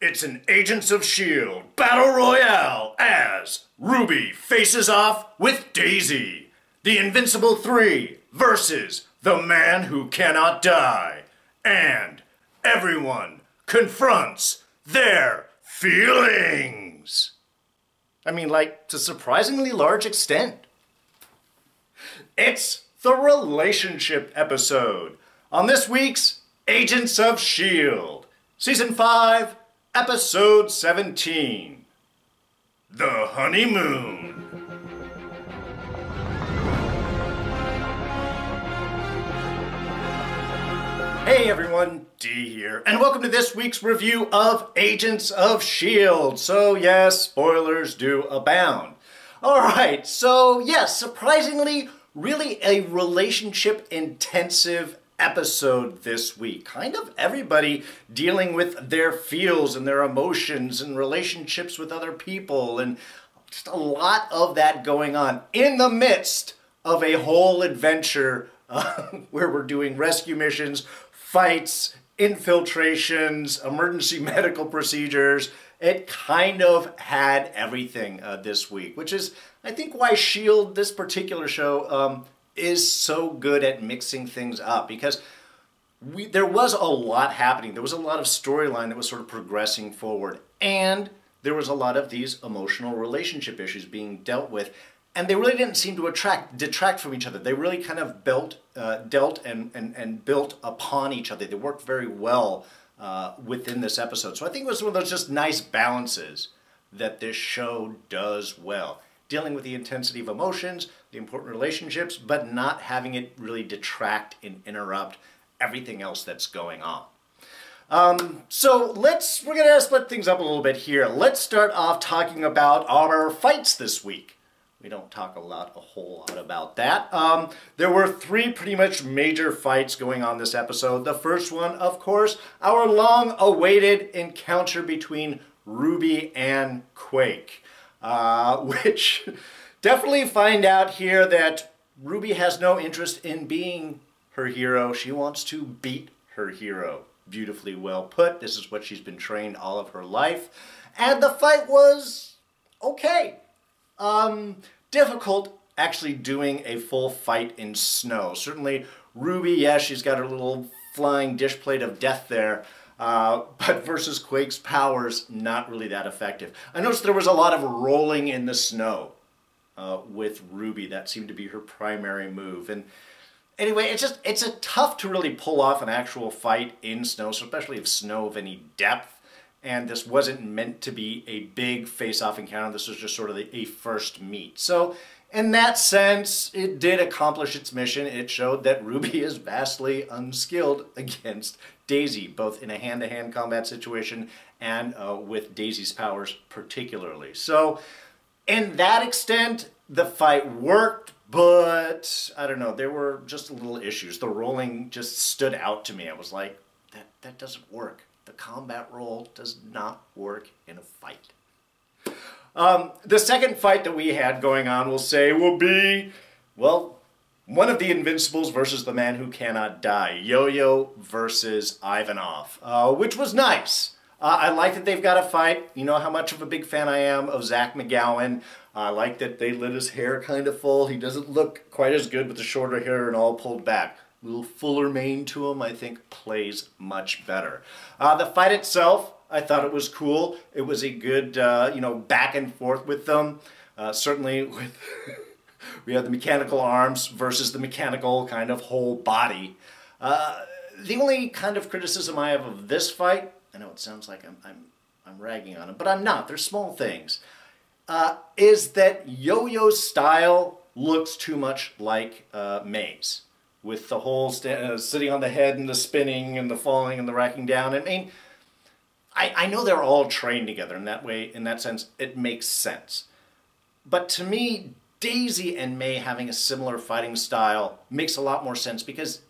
It's an Agents of S.H.I.E.L.D. Battle Royale as Ruby faces off with Daisy. The Invincible 3 versus the Man Who Cannot Die. And everyone confronts their feelings. I mean, like, to a surprisingly large extent. It's the relationship episode on this week's Agents of S.H.I.E.L.D. Season 5, Episode 17, The Honeymoon. Hey everyone, D here, and welcome to this week's review of Agents of S.H.I.E.L.D. So yes, spoilers do abound. Alright, so yes, surprisingly, really a relationship-intensive episode this week. Kind of everybody dealing with their feels and their emotions and relationships with other people, and just a lot of that going on in the midst of a whole adventure where we're doing rescue missions, fights, infiltrations, emergency medical procedures. It kind of had everything this week, which is, I think, why S.H.I.E.L.D., this particular show, is so good at mixing things up, because there was a lot happening. There was a lot of storyline that was sort of progressing forward, and there was a lot of these emotional relationship issues being dealt with, and they really didn't seem to detract from each other. They really kind of dealt and built upon each other. They worked very well within this episode. So I think it was one of those just nice balances that this show does well. Dealing with the intensity of emotions, the important relationships, but not having it really detract and interrupt everything else that's going on. So we're going to split things up a little bit here. Let's start off talking about our fights this week. We don't talk a whole lot about that. There were 3 pretty much major fights going on this episode. The first one, of course, our long-awaited encounter between Ruby and Quake. Which definitely find out here that Ruby has no interest in being her hero. She wants to beat her hero. Beautifully well put. This is what she's been trained all of her life. And the fight was okay. Difficult actually doing a full fight in snow. Certainly Ruby, yes, she's got her little flying dish plate of death there. But versus Quake's powers, not really that effective. I noticed there was a lot of rolling in the snow with Ruby. That seemed to be her primary move. And anyway, it's tough to really pull off an actual fight in snow, so especially if snow of any depth. And this wasn't meant to be a big face-off encounter. This was just sort of a first meet. So in that sense, it did accomplish its mission. It showed that Ruby is vastly unskilled against Daisy, both in a hand-to-hand combat situation and with Daisy's powers particularly. So, in that extent, the fight worked, but I don't know, there were just little issues. The rolling just stood out to me. I was like, that doesn't work. The combat roll does not work in a fight. The second fight that we had going on, we'll say, will be, well, one of the Invincibles versus the Man Who Cannot Die. Yoyo versus Ivanov, which was nice. I like that they've got a fight. You know how much of a big fan I am of Zach McGowan. I like that they lit his hair kind of full. He doesn't look quite as good with the shorter hair and all pulled back. A little fuller mane to him, I think, plays much better. The fight itself, I thought it was cool. It was a good, back and forth with them. Certainly with... We have the mechanical arms versus the mechanical kind of whole body. The only kind of criticism I have of this fight, I know it sounds like I'm ragging on him, but I'm not. They're small things. Is that Yoyo's style looks too much like May's, with the whole sitting on the head and the spinning and the falling and the racking down. I mean, I know they're all trained together in that way. In that sense, it makes sense. But to me, Daisy and May having a similar fighting style makes a lot more sense, because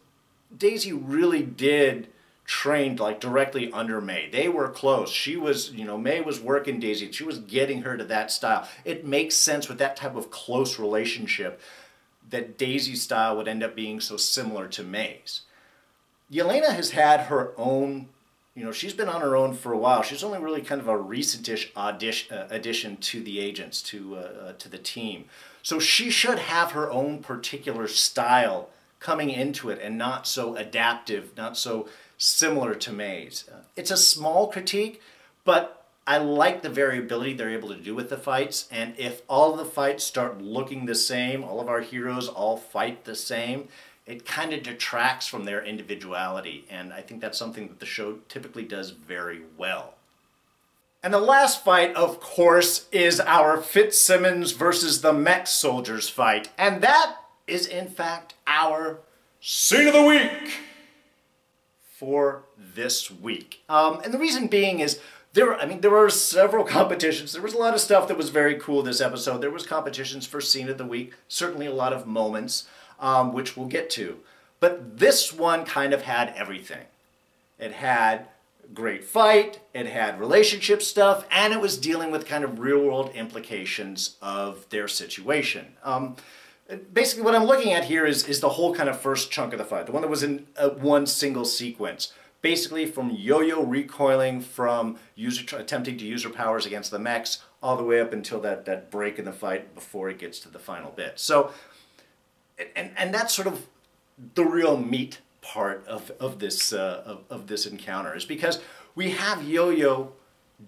Daisy really did train like directly under May. They were close. She was, May was working Daisy. She was getting her to that style. It makes sense with that type of close relationship that Daisy's style would end up being so similar to May's. Yelena has had her own You know, she's been on her own for a while. She's only really kind of a recentish addition to the agents, to the team. So she should have her own particular style coming into it and not so adaptive, not so similar to May's. It's a small critique, but I like the variability they're able to do with the fights. And if all of the fights start looking the same, all of our heroes all fight the same, it kind of detracts from their individuality, and I think that's something that the show typically does very well. And the last fight, of course, is our Fitz-Simmons versus the mech soldiers fight, and that is in fact our Scene of the Week for this week. And the reason being is there were several competitions. There was a lot of stuff that was very cool this episode. There was competitions for Scene of the Week, certainly a lot of moments, which we'll get to. But this one kind of had everything. It had great fight, it had relationship stuff, and it was dealing with kind of real-world implications of their situation. Basically what I'm looking at here is the whole kind of first chunk of the fight, the one that was in one single sequence. Basically from Yoyo recoiling from attempting to use her powers against the mechs, all the way up until that break in the fight before it gets to the final bit. So, and that's sort of the real meat part of this encounter, is because we have Yoyo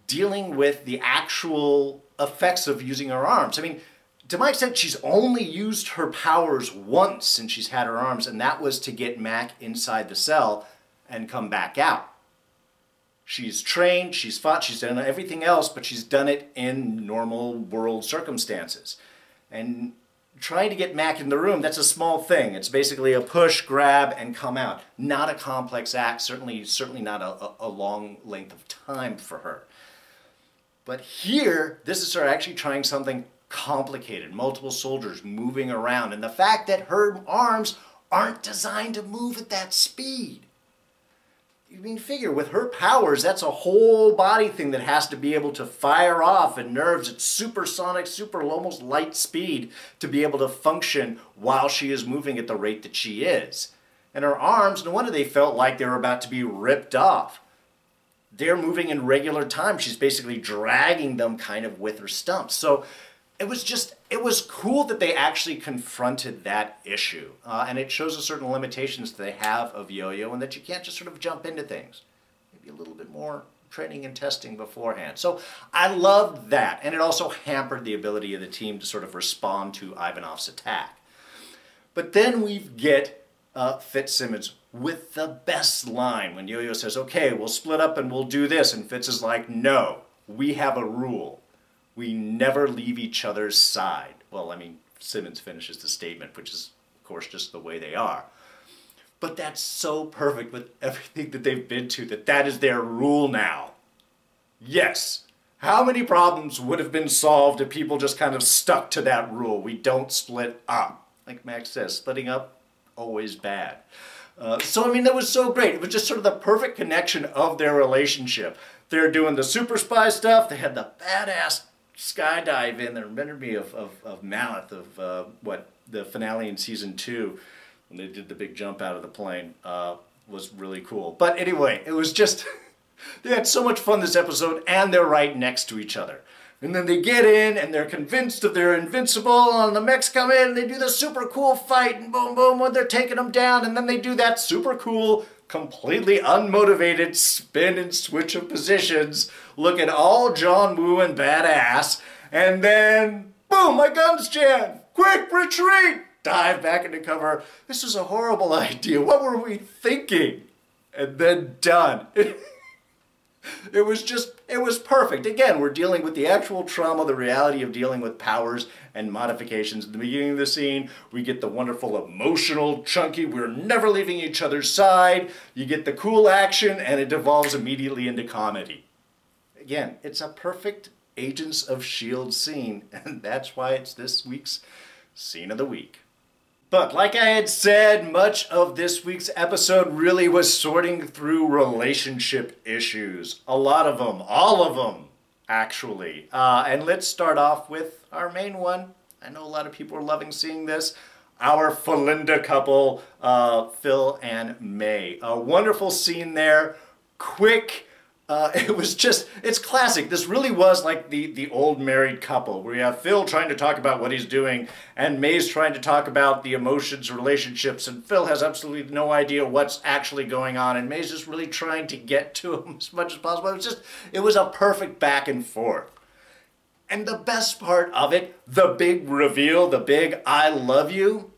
dealing with the actual effects of using her arms. I mean, to my extent, she's only used her powers once since she's had her arms, and that was to get Mac inside the cell and come back out. She's trained, she's fought, she's done everything else, but she's done it in normal world circumstances. And trying to get Mac in the room, that's a small thing. It's basically a push, grab, and come out. Not a complex act, certainly not a long length of time for her. But here, this is her actually trying something complicated. Multiple soldiers moving around, and the fact that her arms aren't designed to move at that speed. You mean, figure, with her powers, that's a whole body thing that has to be able to fire off and nerves at supersonic, almost light speed to be able to function while she is moving at the rate that she is. And her arms, no wonder they felt like they were about to be ripped off. They're moving in regular time. She's basically dragging them kind of with her stumps. So it was cool that they actually confronted that issue. And it shows a certain limitations that they have of Yoyo, and that you can't just sort of jump into things. Maybe a little bit more training and testing beforehand. So I loved that. And it also hampered the ability of the team to sort of respond to Ivanov's attack. But then we get Fitz-Simmons with the best line when Yoyo says, okay, we'll split up and we'll do this. And Fitz is like, no, we have a rule. We never leave each other's side. Well, I mean, Simmons finishes the statement, which is, of course, just the way they are. But that's so perfect with everything that they've been to, that is their rule now. Yes. How many problems would have been solved if people just kind of stuck to that rule? We don't split up. Like Max says, splitting up, always bad. So, I mean, that was so great. It was just sort of the perfect connection of their relationship. They're doing the super spy stuff. They had the badass skydive in there. Reminded me of Mammoth, of the finale in season 2 when they did the big jump out of the plane. Was really cool. But anyway, it was just they had so much fun this episode, and they're right next to each other. And then they get in and they're convinced that they're invincible, and the mechs come in and they do the super cool fight, and boom boom when they're taking them down, and then they do that super cool, completely unmotivated spin and switch of positions, looking all John Woo and badass, and then, boom, my gun's jammed! Quick, retreat! Dive back into cover. This is a horrible idea. What were we thinking? And then done. It was perfect. Again, we're dealing with the actual trauma, the reality of dealing with powers and modifications. At the beginning of the scene, we get the wonderful, emotional, chunky, we're never leaving each other's side. You get the cool action, and it devolves immediately into comedy. Again, it's a perfect Agents of S.H.I.E.L.D. scene, and that's why it's this week's Scene of the Week. But like I had said, much of this week's episode really was sorting through relationship issues. A lot of them, all of them, actually. And let's start off with our main one. I know a lot of people are loving seeing this. Our Felinda couple, Phil and May. A wonderful scene there. quick. It was just, it's classic. This really was like the old married couple where you have Phil trying to talk about what he's doing and May's trying to talk about the emotions, relationships, and Phil has absolutely no idea what's actually going on and May's just really trying to get to him as much as possible. It was a perfect back and forth. And the best part of it, the big reveal, the big I love you,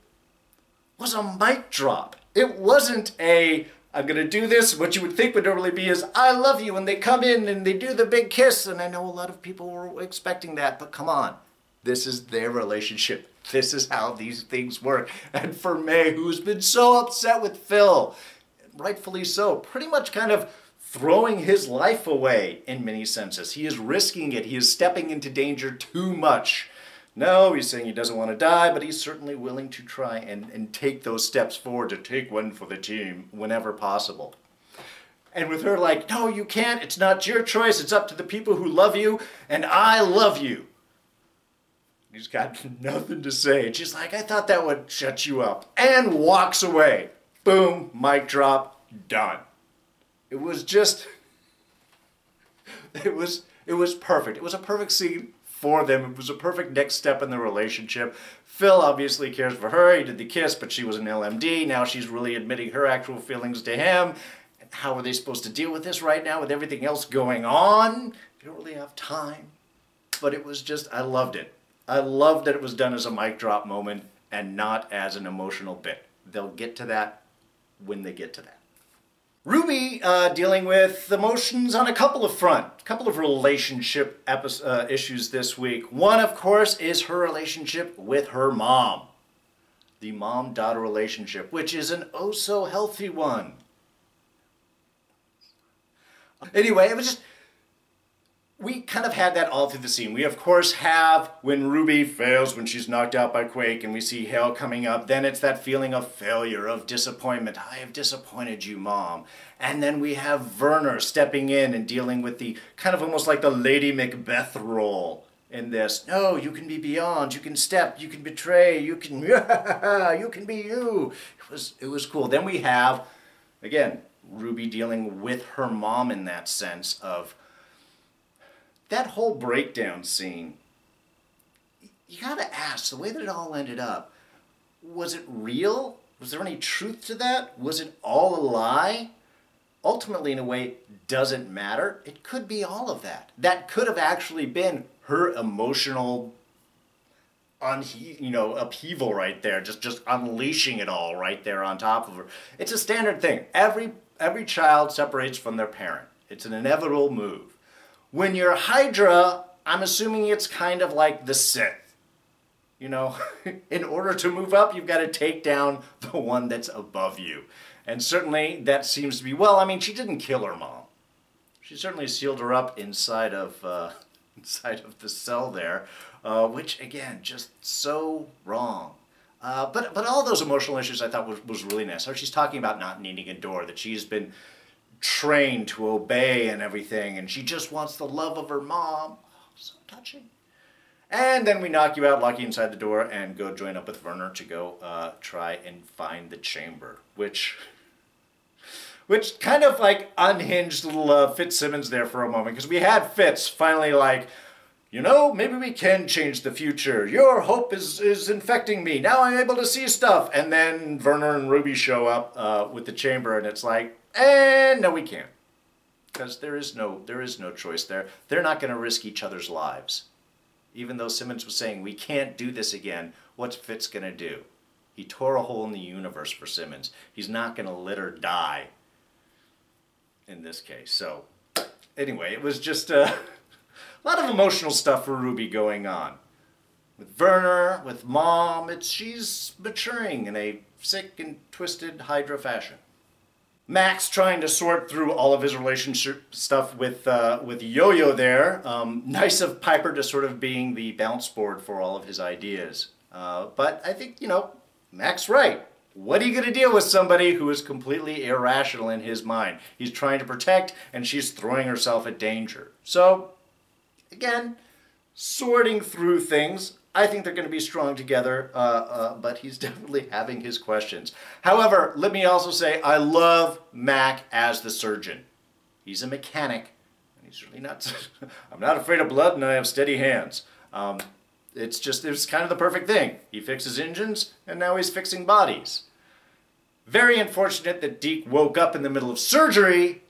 was a mic drop. It wasn't a I'm going to do this. What you would think would normally be is, I love you, and they come in and they do the big kiss, and I know a lot of people were expecting that, but come on. This is their relationship. This is how these things work. And for May, who's been so upset with Phil, rightfully so, pretty much kind of throwing his life away in many senses. He is risking it. He is stepping into danger too much. No, he's saying he doesn't want to die, but he's certainly willing to try and take those steps forward to take one for the team whenever possible. And with her like, no, you can't. It's not your choice. It's up to the people who love you, and I love you. He's got nothing to say. And she's like, I thought that would shut you up. And walks away. Boom, mic drop, done. It was just, it was perfect. It was a perfect scene for them. It was a perfect next step in the relationship. Phil obviously cares for her. He did the kiss, but she was an LMD. Now she's really admitting her actual feelings to him. And how are they supposed to deal with this right now with everything else going on? They don't really have time. But it was just, I loved it. I loved that it was done as a mic drop moment and not as an emotional bit. They'll get to that when they get to that. Ruby dealing with emotions on a couple of relationship issues this week. One, of course, is her relationship with her mom. The mom-daughter relationship, which is an oh-so-healthy one. Anyway, it was just, we kind of had that all through the scene. We, of course, have when Ruby fails, when she's knocked out by Quake, and we see Hale coming up. Then it's that feeling of failure, of disappointment. I have disappointed you, Mom. And then we have Werner stepping in and dealing with the kind of almost like the Lady Macbeth role in this. No, you can be beyond. You can step. You can betray. You can, you can be you. It was cool. Then we have, again, Ruby dealing with her mom in that sense of, that whole breakdown scene, you gotta ask, the way that it all ended up, was it real? Was there any truth to that? Was it all a lie? Ultimately, in a way, doesn't matter. It could be all of that. That could have actually been her emotional upheaval right there, just unleashing it all right there on top of her. It's a standard thing. Every child separates from their parent. It's an inevitable move. When you're Hydra, I'm assuming it's kind of like the Sith. You know, in order to move up, you've got to take down the one that's above you. And certainly that seems to be, well, I mean, she didn't kill her mom. She certainly sealed her up inside of the cell there, which, again, just so wrong. But all those emotional issues I thought was really nice. How she's talking about not needing a door, that she's been trained to obey and everything, and she just wants the love of her mom. Oh, so touching. And then we knock you out, lock you inside the door, and go join up with Werner to go try and find the chamber, which kind of like unhinged little Fitz-Simmons there for a moment, because we had Fitz finally like, you know, maybe we can change the future. Your hope is infecting me. Now I'm able to see stuff. And then Werner and Ruby show up with the chamber, and it's like, no, we can't, because there is no choice there. They're not going to risk each other's lives. Even though Simmons was saying, we can't do this again, what's Fitz going to do? He tore a hole in the universe for Simmons. He's not going to let her die in this case. So, anyway, it was just a lot of emotional stuff for Ruby going on. With Werner, with Mom, she's maturing in a sick and twisted Hydra fashion. Max trying to sort through all of his relationship stuff with Yoyo there. Nice of Piper to sort of being the bounce board for all of his ideas. But I think, you know, Max right. What are you going to deal with somebody who is completely irrational in his mind? He's trying to protect, and she's throwing herself at danger. So, again, sorting through things. I think they're going to be strong together, but he's definitely having his questions. However, let me also say I love Mac as the surgeon. He's a mechanic. And he's really not... I'm not afraid of blood and I have steady hands. It's kind of the perfect thing. He fixes engines and now he's fixing bodies. Very unfortunate that Deke woke up in the middle of surgery.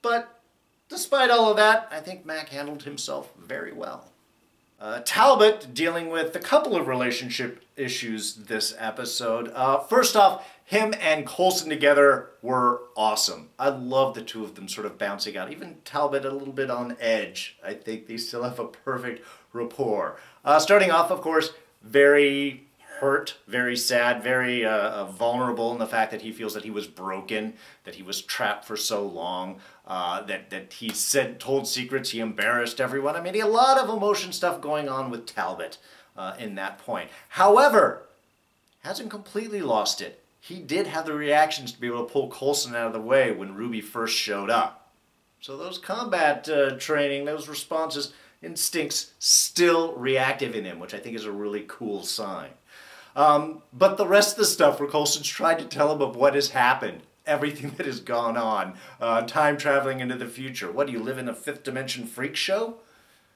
But despite all of that, I think Mac handled himself very well. Talbot dealing with a couple of relationship issues this episode. First off, him and Coulson together were awesome. I love the two of them sort of bouncing out. Even Talbot a little bit on edge. I think they still have a perfect rapport. Starting off, of course, very hurt, very sad, very vulnerable in the fact that he feels that he was broken, that he was trapped for so long, that he told secrets, he embarrassed everyone. I mean, a lot of emotion stuff going on with Talbot in that point. However, hasn't completely lost it. He did have the reactions to be able to pull Coulson out of the way when Ruby first showed up. So those combat training, those responses, instincts still reactive in him, which I think is a really cool sign. But the rest of the stuff where Coulson's tried to tell him of what has happened, everything that has gone on, time traveling into the future. What, do you live in a fifth dimension freak show?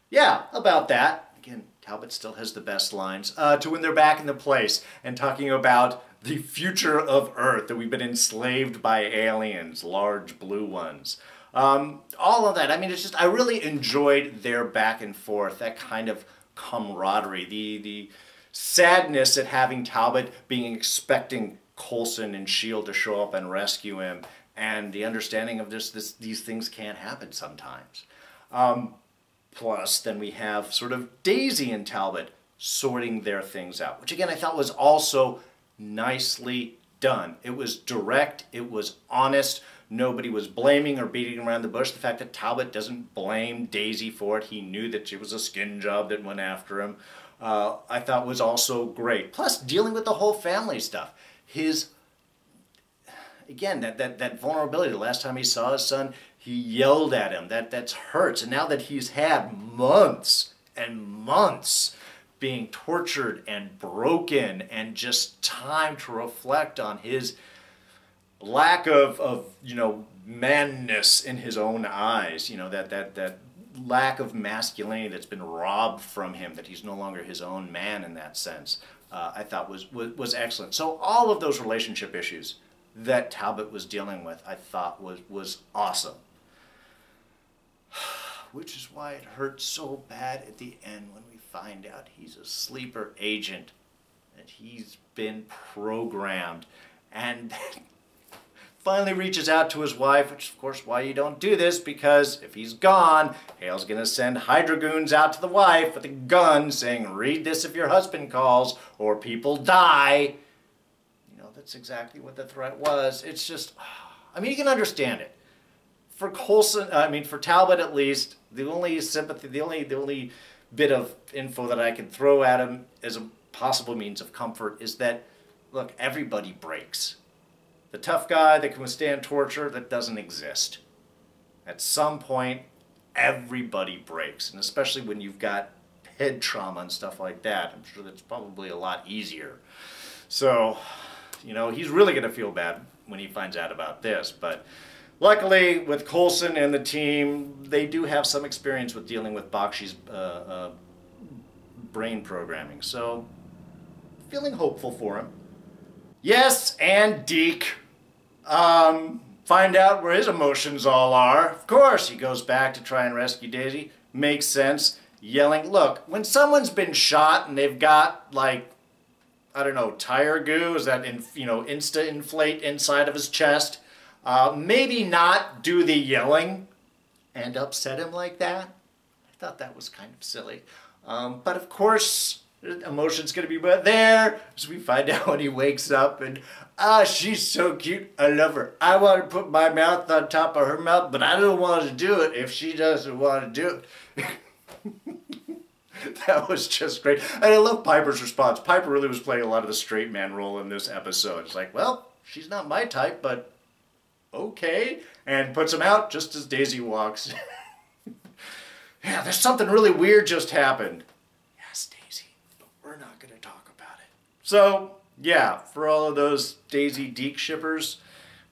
Yeah, about that. Again, Talbot still has the best lines. To when they're back in the place and talking about the future of Earth, that we've been enslaved by aliens, large blue ones. All of that. I mean, it's just, I really enjoyed their back and forth, that kind of camaraderie, the sadness at having Talbot expecting Coulson and S.H.I.E.L.D. to show up and rescue him, and the understanding of just these things can't happen sometimes. Plus, then we have sort of Daisy and Talbot sorting their things out, which again I thought was also nicely done. It was direct, it was honest, nobody was blaming or beating around the bush. The fact that Talbot doesn't blame Daisy for it, he knew that it was a skin job that went after him, I thought was also great. Plus, dealing with the whole family stuff. Again, that vulnerability. The last time he saw his son, he yelled at him. That hurts. And now that he's had months and months being tortured and broken and just time to reflect on his lack of manness in his own eyes, that lack of masculinity that's been robbed from him, that he's no longer his own man in that sense, I thought was excellent. So all of those relationship issues that Talbot was dealing with, I thought was awesome. Which is why it hurt so bad at the end when we find out he's a sleeper agent, that he's been programmed, and finally reaches out to his wife, which is of course why you don't do this, because if he's gone, S.H.I.E.L.D's going to send Hydra goons out to the wife with a gun saying, read this if your husband calls or people die. That's exactly what the threat was. It's just, I mean, you can understand it. For Coulson, for Talbot at least, the only sympathy, the only bit of info that I can throw at him as a possible means of comfort is that, look, everybody breaks. The tough guy that can withstand torture, that doesn't exist. At some point, everybody breaks, and especially when you've got head trauma and stuff like that, I'm sure that's probably a lot easier. So, he's really going to feel bad when he finds out about this, but luckily with Coulson and the team, they do have some experience with dealing with Bakshi's brain programming, so feeling hopeful for him. Yes, and Deke. Find out where his emotions all are. Of course, he goes back to try and rescue Daisy. Makes sense. Yelling. Look, when someone's been shot and they've got, like, I don't know, tire goo, is that, insta-inflate inside of his chest, maybe not do the yelling and upset him like that. I thought that was kind of silly. But of course, emotion's going to be there, as we find out when he wakes up, and, she's so cute, I love her. I want to put my mouth on top of her mouth, but I don't want to do it if she doesn't want to do it. That was just great. And I love Piper's response. Piper really was playing a lot of the straight man role in this episode. It's like, well, she's not my type, but okay. And puts him out just as Daisy walks. Yeah, there's something really weird just happened. Yes, Daisy, but we're not going to talk about it. So, yeah, for all of those Daisy Deke shippers,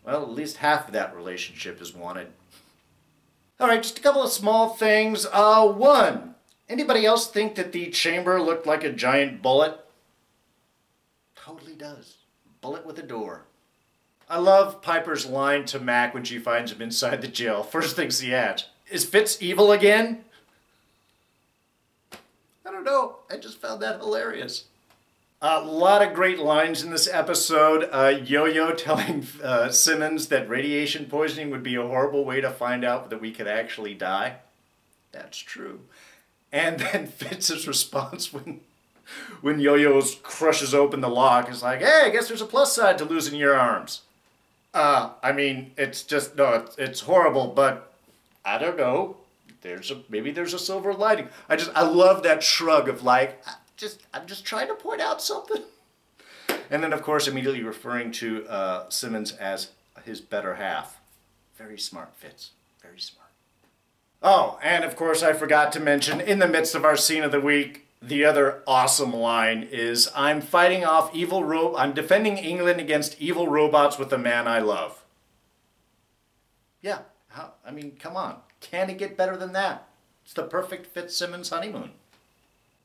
well, at least half of that relationship is wanted. Alright, just a couple of small things. One, anybody else think that the chamber looked like a giant bullet? Totally does. Bullet with a door. I love Piper's line to Mac when she finds him inside the jail. First thing she asks, is Fitz evil again? I don't know. I just found that hilarious. A lot of great lines in this episode. Yoyo telling Simmons that radiation poisoning would be a horrible way to find out that we could actually die. That's true. And then Fitz's response when Yoyo crushes open the lock is like, hey, I guess there's a plus side to losing your arms. I mean, it's just, no, it's horrible, but I don't know. Maybe there's a silver lining. I love that shrug of like, I'm just trying to point out something. And then, of course, immediately referring to Simmons as his better half. Very smart, Fitz. Very smart. Oh, and of course, I forgot to mention, in the midst of our scene of the week, the other awesome line is, I'm defending England against evil robots with the man I love. Yeah, I mean, come on. Can it get better than that? It's the perfect Fitz-Simmons honeymoon.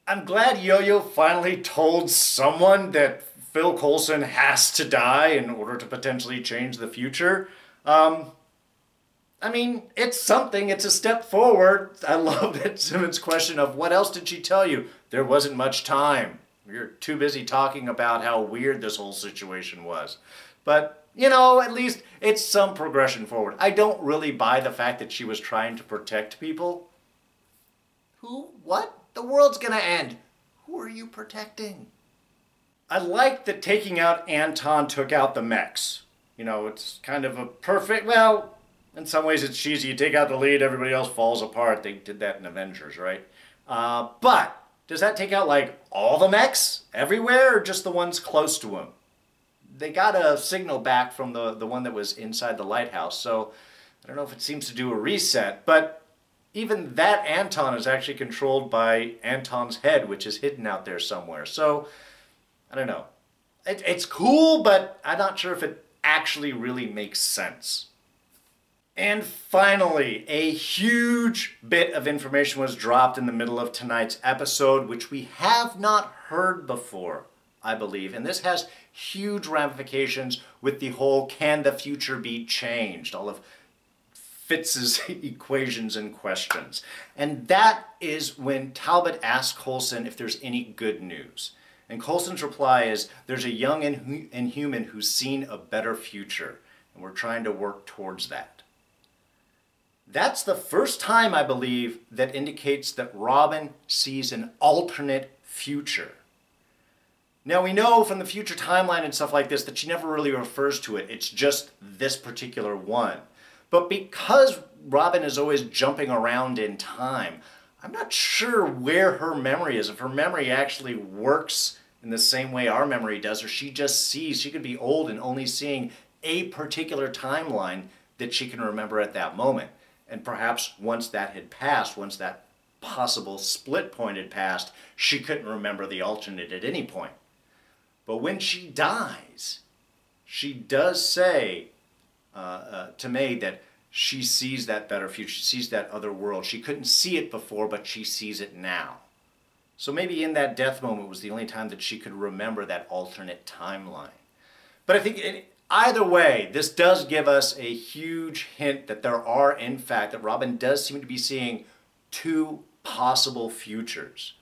I'm glad Yoyo finally told someone that Phil Coulson has to die in order to potentially change the future. I mean, it's something. It's a step forward. I love that Simmons' question of, what else did she tell you? There wasn't much time. You're too busy talking about how weird this whole situation was. But, you know, at least it's some progression forward. I don't really buy the fact that she was trying to protect people. Who? What? The world's gonna end. Who are you protecting? I like that taking out Anton took out the mechs. You know, it's kind of a perfect, well, in some ways it's cheesy. You take out the lead, everybody else falls apart. They did that in Avengers, right? But does that take out, like, all the mechs everywhere, or just the ones close to him? They got a signal back from the one that was inside the lighthouse, so I don't know if it seems to do a reset, but even that Anton is actually controlled by Anton's head, which is hidden out there somewhere. So, I don't know. It's cool, but I'm not sure if it actually really makes sense. And finally, a huge bit of information was dropped in the middle of tonight's episode, which we have not heard before, I believe. And this has huge ramifications with the whole, can the future be changed? All of Fitz's equations and questions. And that is when Talbot asks Coulson if there's any good news. And Coulson's reply is, there's a young inhuman who's seen a better future, and we're trying to work towards that. That's the first time, I believe, that indicates that Robin sees an alternate future. Now, we know from the future timeline and stuff like this that she never really refers to it. It's just this particular one. But because Robin is always jumping around in time, I'm not sure where her memory is. If her memory actually works in the same way our memory does, or she just sees, she could be old and only seeing a particular timeline that she can remember at that moment. And perhaps once that had passed, once that possible split point had passed, she couldn't remember the alternate at any point. But when she dies, she does say to May that she sees that better future, she sees that other world. She couldn't see it before, but she sees it now. So maybe in that death moment was the only time that she could remember that alternate timeline. But I think either way, this does give us a huge hint that there are, in fact, that Robin does seem to be seeing two possible futures.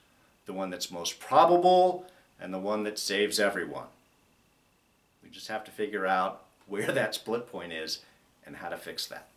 The one that's most probable and the one that saves everyone. We just have to figure out where that split point is and how to fix that.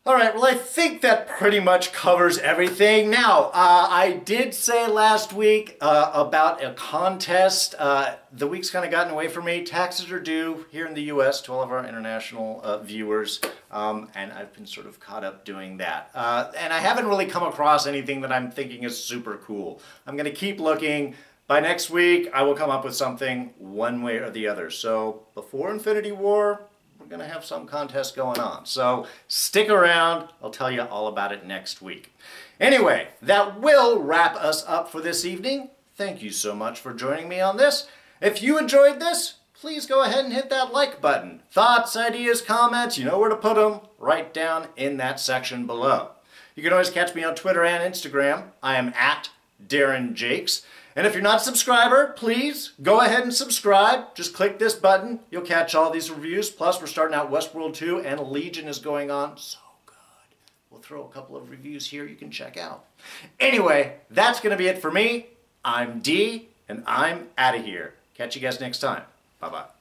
Alright, well I think that pretty much covers everything. Now, I did say last week about a contest. The week's kind of gotten away from me. Taxes are due here in the US to all of our international viewers, and I've been sort of caught up doing that. And I haven't really come across anything that I'm thinking is super cool. I'm going to keep looking. By next week, I will come up with something one way or the other. So, before Infinity War, we're going to have some contest going on. So stick around. I'll tell you all about it next week. Anyway, that will wrap us up for this evening. Thank you so much for joining me on this. If you enjoyed this, please go ahead and hit that like button. Thoughts, ideas, comments, you know where to put them, right down in that section below. You can always catch me on Twitter and Instagram. I am at Darren Jakes. And if you're not a subscriber, please go ahead and subscribe. Just click this button. You'll catch all these reviews. Plus, we're starting out Westworld 2 and Legion is going on. So good. We'll throw a couple of reviews here you can check out. Anyway, that's going to be it for me. I'm D, and I'm out of here. Catch you guys next time. Bye-bye.